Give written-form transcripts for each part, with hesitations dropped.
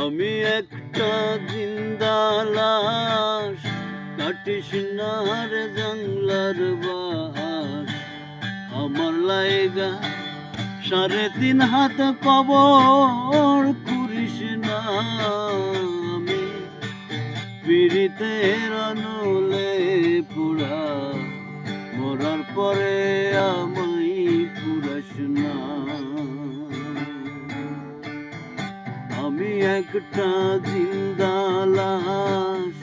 আমি একটা জিন্দা লাশ, কাটিস না রে জাংলার বাস। আমার লাইগা 3.5 হাত কবর করিস না। আমি পীড়িতের নলে পুরা, মরার পরে আমায় পুরাস না। আমি একটা জিন্দা লাশ,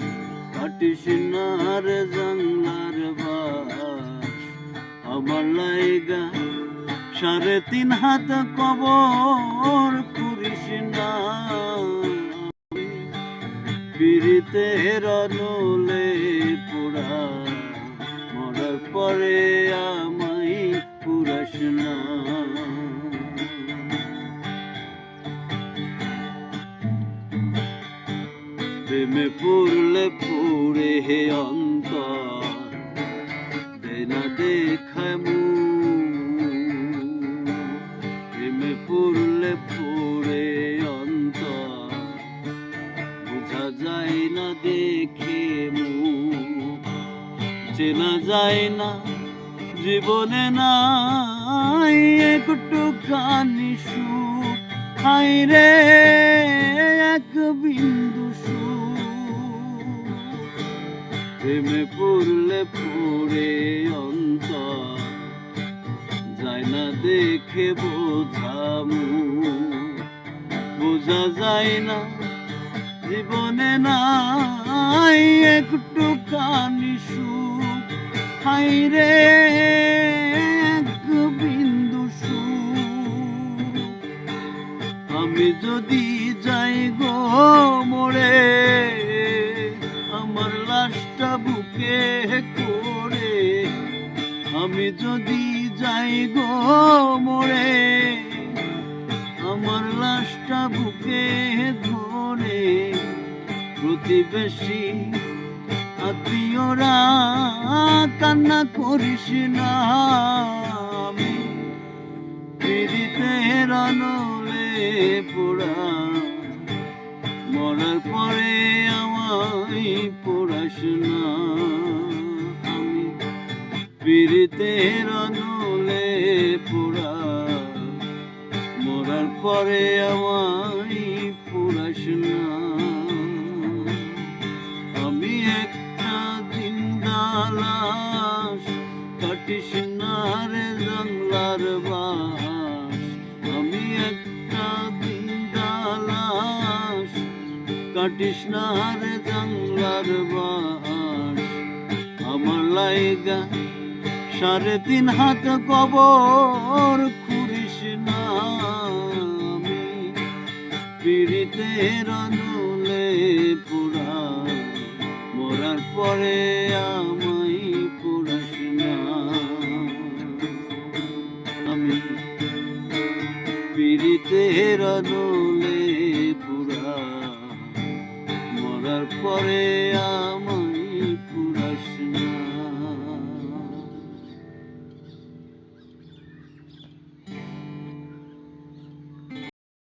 কাটিস না রে জাংলার বাস। আমার লাইগা 3.5 হাত কবর করিস না। পীড়িতের নলে পুরা, মরার পরে আমায় পুরাস না। প্রেমে পড়লে পুড়ে হে অন্তর, দে না দেখায় মুখ। প্রেমে পড়লে পুড়ে অন্তর, বোঝা যায় না দেখে মুখ। চেনা যায় না জীবনে নাই একটুখানি সুখ। হায় রে এক বিন্দু সুখ। প্রেমে পড়লে পড়ে অন্তর, যায় না দেখে বোঝামু। বোঝা যায় না জীবনে নাই একটুখানি সুখ। হায় রে এক বিন্দু সুখ। আমি যদি যাই গো মরে, আমার লাশটা বুকে করে। আমি যদি যাই গো মরে, আমার লাশটা বুকে ধরে। প্রতিবেশী আত্মীয়রা কান্না করিস না। আমি পীড়িতের নলে পোড়া, মরার পরে আমায় পোড়াস না। আমি পীড়িতের নলে পোড়া, মরার পরে আমায় পোড়াস না। আমি একটা জিন্দা লাশ, কাটিস না রে জাংলার বাস। আমি একটা জিন্দা লাশ, কাটিস না রে জাংলার বাস। আমার লাইগা 3.5 হাত কবর করিস না। আমি পীড়িতের নলে পুরা, মরার পরে আমায় পুরাস না। আমি পীড়িতের নলে পুরা, মরার পরে আমায়